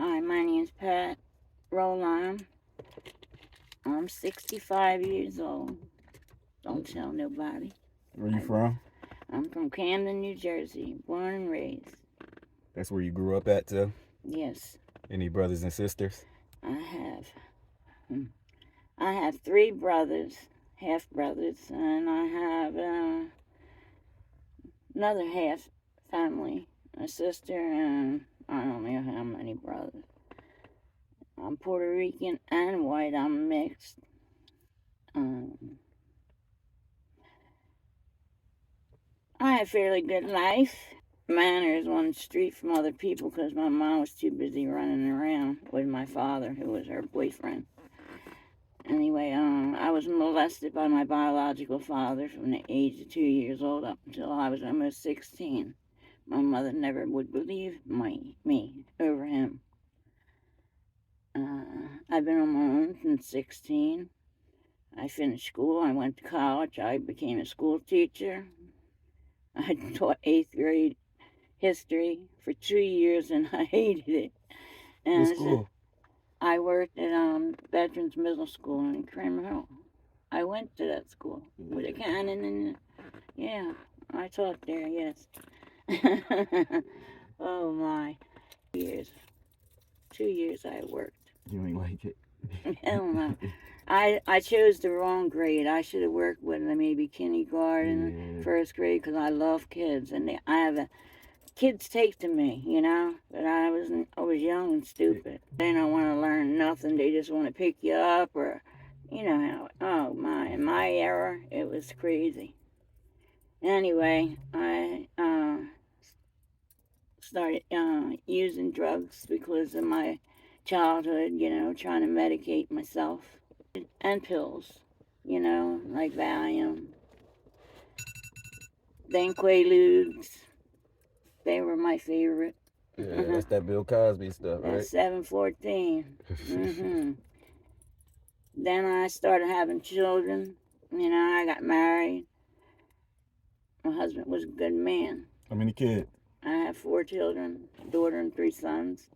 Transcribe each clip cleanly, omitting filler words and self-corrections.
Hi, my name's Pat Roland. I'm 65 years old. Don't tell nobody. Where you from? I'm from Camden, New Jersey, born and raised. That's where you grew up at, too? Yes, Any brothers and sisters? I have. I have 3 brothers, half brothers, and I have another half family, a sister, and I don't know how many brothers. I'm Puerto Rican and white. I'm mixed. I had a fairly good life. Manners on the street from other people because my mom was too busy running around with my father, who was her boyfriend. Anyway, I was molested by my biological father from the age of 2 years old up until I was almost 16. My mother never would believe me over him. I've been on my own since 16. I finished school. I went to college. I became a school teacher. I taught 8th grade history for 2 years and I hated it. What And school? I worked at Veterans Middle School in Creamer Hill. I went to that school with a cannon and yeah, I taught there, yes. Oh my. 2 years I worked. You ain't like it? Hell no. I chose the wrong grade. I should have worked with maybe kindergarten, Yeah. 1st grade, because I love kids. And I have a kids take to me, you know, but I was young and stupid. They don't want to learn nothing. They just want to pick you up or, you know how. Oh my! In my era, it was crazy. Anyway, I started using drugs because of my childhood. You know, trying to medicate myself and pills. You know, like Valium, then Quaaludes. They were my favorite. Yeah, that's that Bill Cosby stuff, right? That's 714. Then I started having children. You know, I got married. My husband was a good man. How many kids? I have 4 children, a daughter and 3 sons.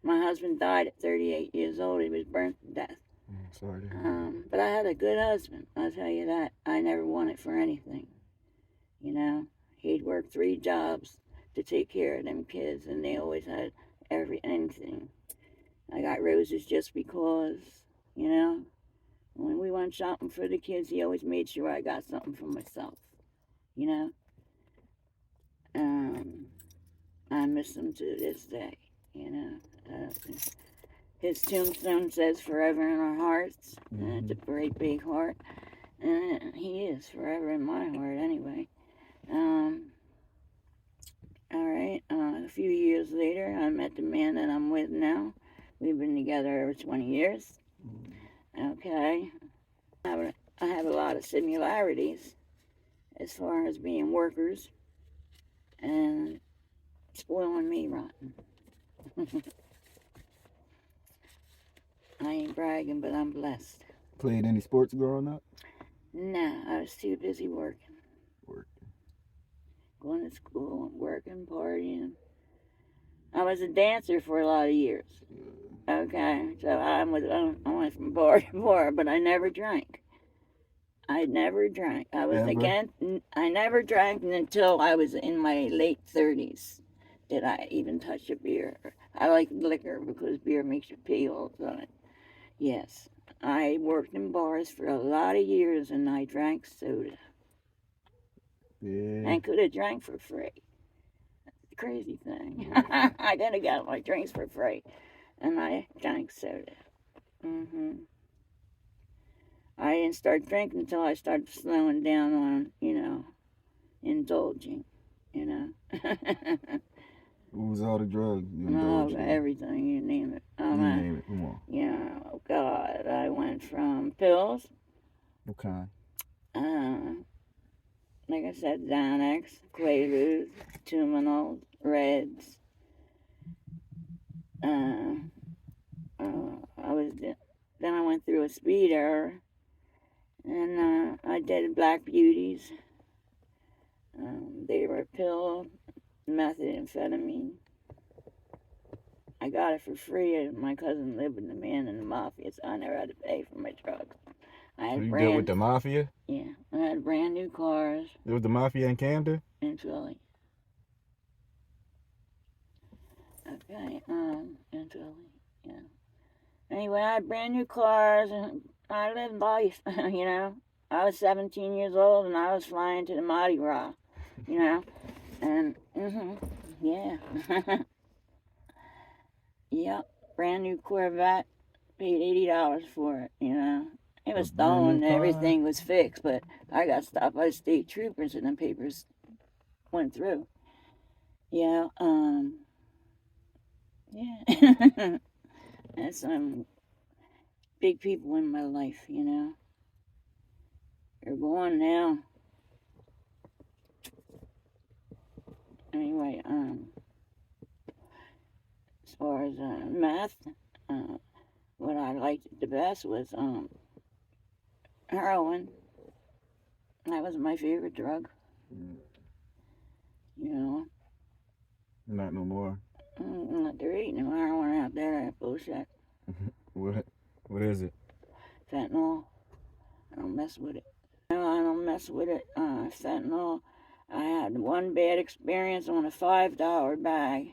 My husband died at 38 years old. He was burnt to death. Sorry. But I had a good husband. I'll tell you that. I never wanted for anything. You know, he'd work 3 jobs to take care of them kids, and they always had anything. I got roses just because, you know. When we went shopping for the kids, he always made sure I got something for myself, you know. I miss him to this day, you know. His tombstone says forever in our hearts, and it's a great big heart, and he is forever in my heart anyway. All right, a few years later, I met the man that I'm with now. We've been together over 20 years. Okay. I have a lot of similarities as far as being workers and spoiling me rotten. I ain't bragging, but I'm blessed. Played any sports growing up? Nah, I was too busy working. Going to school, working, partying. I was a dancer for a lot of years. Okay, so I went from bar to bar, but I never drank. I never drank. I never drank until I was in my late 30s. Did I even touch a beer? I like liquor because beer makes you pee all the time. Yes, I worked in bars for a lot of years and I drank soda. Yeah. And could have drank for free. That's the crazy thing. I could have got my drinks for free. And I drank soda. I didn't start drinking until I started slowing down on, you know, indulging, you know. What was all the drugs you indulged in? Everything, you name it. You name it, come on. Yeah, oh God, I went from pills. What kind? Like I said, Xanax, Quaaludes, Tuminals, Reds. Then I went through a speed error, and I did Black Beauties. They were pill, methamphetamine. I I got it for free, and my cousin lived with the man in the mafia, so I never had to pay for my drugs. I So had you dealt with the mafia? yeah, I had brand new cars It was the mafia in Camden? in Philly. Okay, in Philly, yeah. Anyway, I had brand new cars, and I lived life, you know. I was 17 years old, and I was flying to the Mardi Gras, you know. And, yeah. Yep, brand new Corvette, paid $80 for it, you know. It A was brand new stolen and car? everything was fixed, but I got stopped by state troopers and the papers went through. Yeah, yeah. That's some big people in my life, you know. They're gone now. Anyway, as far as meth, uh, what I liked the best was heroin. That was my favorite drug, you know. Not no more. There ain't no heroin out there. That bullshit. What? What is it? Fentanyl. I don't mess with it. No, I don't mess with it. Fentanyl. I had one bad experience on a $5 bag,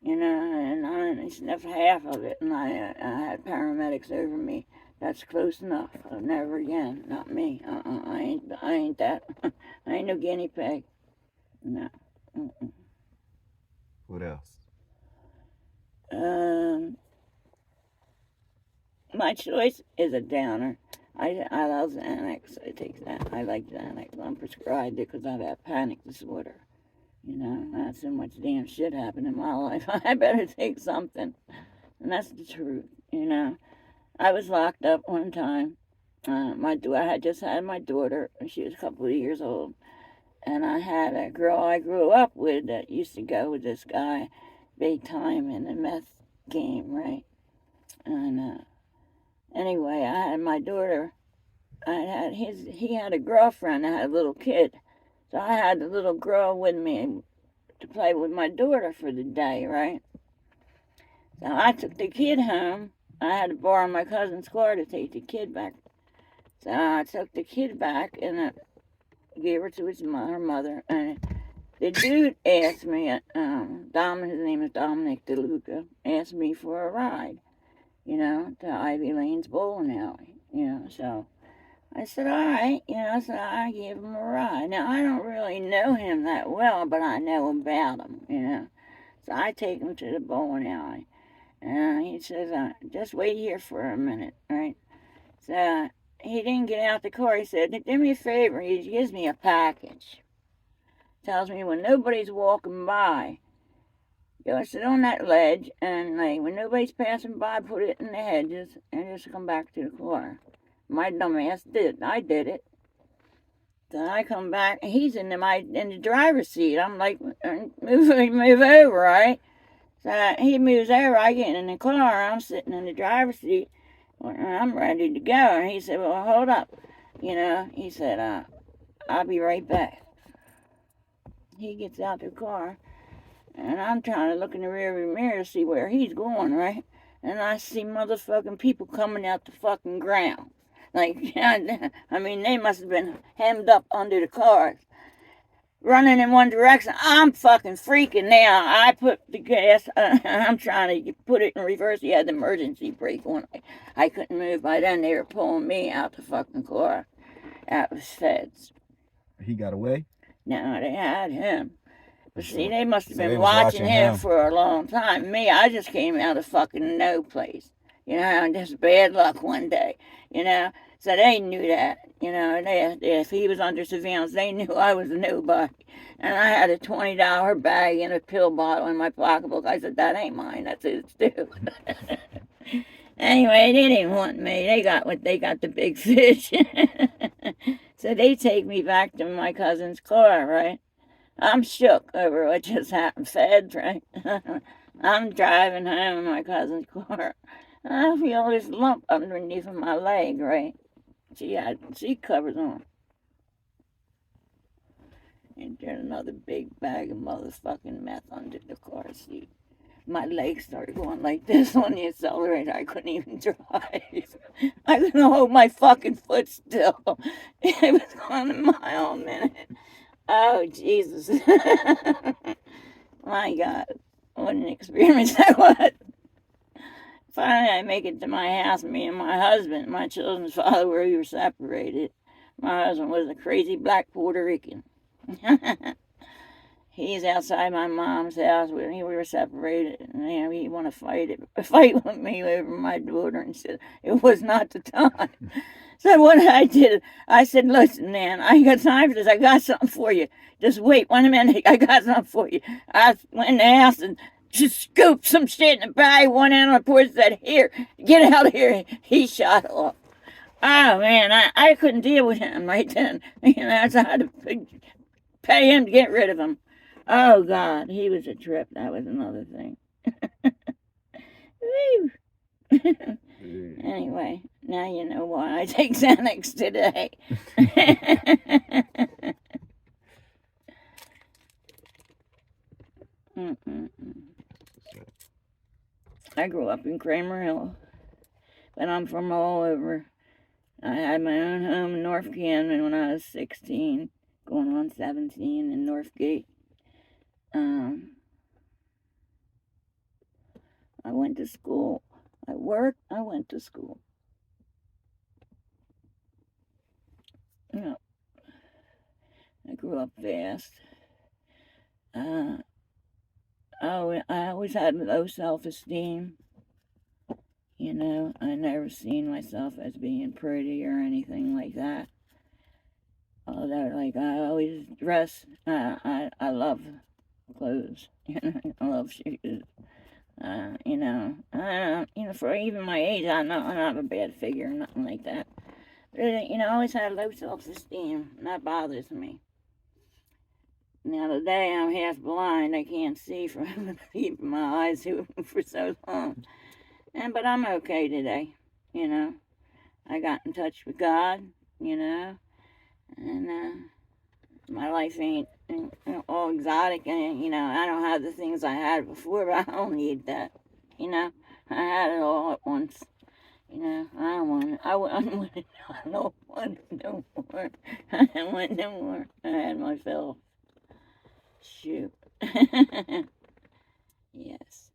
you know, and I sniffed half of it, and I had paramedics over me. That's close enough. Never again. Not me. I ain't that. I ain't no guinea pig. No. Mm-mm. What else? My choice is a downer. I love Xanax. I take that. I like Xanax. I'm prescribed it because I have panic disorder. You know, I had so much damn shit happen in my life. I better take something. And that's the truth, you know. I was locked up one time. I had just had my daughter. She was a couple of years old. And I had a girl I grew up with that used to go with this guy big time in the meth game, right? And anyway, I had my daughter. He had a girlfriend that had a little kid. So I had the little girl with me to play with my daughter for the day, right? So I took the kid home. I had to borrow my cousin's car to take the kid back. So I took the kid back and I gave her to her mother. And the dude asked me, his name is Dominic DeLuca, asked me for a ride, you know, to Ivy Lane's bowling alley, you know. So I said, all right, you know, so I gave him a ride. Now, I don't really know him that well, but I know about him, you know. So I take him to the bowling alley. And he says, just wait here for a minute, right? So he didn't get out the car. He said, do me a favor. He gives me a package. Tells me when nobody's walking by, go sit on that ledge, and like when nobody's passing by, put it in the hedges, and just come back to the car. My dumbass did. I did it. So I come back, and he's in the driver's seat. I'm like, move over, right? So he moves over. I get in the car. I'm sitting in the driver's seat. And I'm ready to go. And he said, well, hold up. You know, he said, I'll be right back. He gets out the car. And I'm trying to look in the rearview mirror to see where he's going, right? And I see motherfucking people coming out the fucking ground. Like, I mean, they must have been hemmed up under the cars, running in one direction. I'm fucking freaking now. I put the gas, I'm trying to put it in reverse. He had the emergency brake on. I couldn't move. By then, they were pulling me out the fucking car. That was FEDS. He got away? No, they had him. But So- see, they must have so they been was watching him him. for a long time. Me, I just came out of fucking no place. You know, just bad luck one day. You know, so they knew that. You know, if he was under surveillance, they knew I was a nobody. And I had a $20 bag and a pill bottle in my pocketbook. I said, that ain't mine. That's his too. Anyway, they didn't want me. They got the big fish. So they take me back to my cousin's car, right? I'm shook over what just happened. FEDS, right? I'm driving home in my cousin's car. And I feel this lump underneath of my leg, right? She had seat covers on. And there's another big bag of motherfucking meth under the car seat. my legs started going like this on the accelerator. I couldn't even drive. I couldn't hold my fucking foot still. It was going a mile a minute. Oh, Jesus. My God. What an experience that was. Finally, I make it to my house. Me and my husband, my children's father, we were separated. My husband was a crazy black Puerto Rican. He's outside my mom's house. We were separated, and he wanted to fight with me over my daughter, and said it was not the time. So what I did, I said, "Listen, man, I ain't got time for this. I got something for you. Just wait 1 minute. I got something for you." I went in the house and just scooped some shit in the bag, went out on the porch, said, "Here, get out of here." He shot off. Oh man, I couldn't deal with him right then. So I had to pay him to get rid of him. Oh God, he was a trip. That was another thing. Anyway, now you know why I take Xanax today. I grew up in Kramer Hill, but I'm from all over. I had my own home in North Camden when I was 16, going on 17 in Northgate. I went to school. I worked. I went to school. Yeah. I grew up fast. I always had low self-esteem. I never seen myself as being pretty or anything like that. Although, like, I always dress. I love clothes. I love shoes. For even my age, I don't have a bad figure or nothing like that. But, I always had low self-esteem, and that bothers me. Now, today I'm half blind. I can't see from keeping my eyes open for so long. But I'm okay today, I got in touch with God, and my life ain't all exotic, and, I don't have the things I had before, but I don't need that, I had it all at once. I don't want it. I don't want it. I don't want it no more. I don't want no more. I had my fill. Shoot. Yes.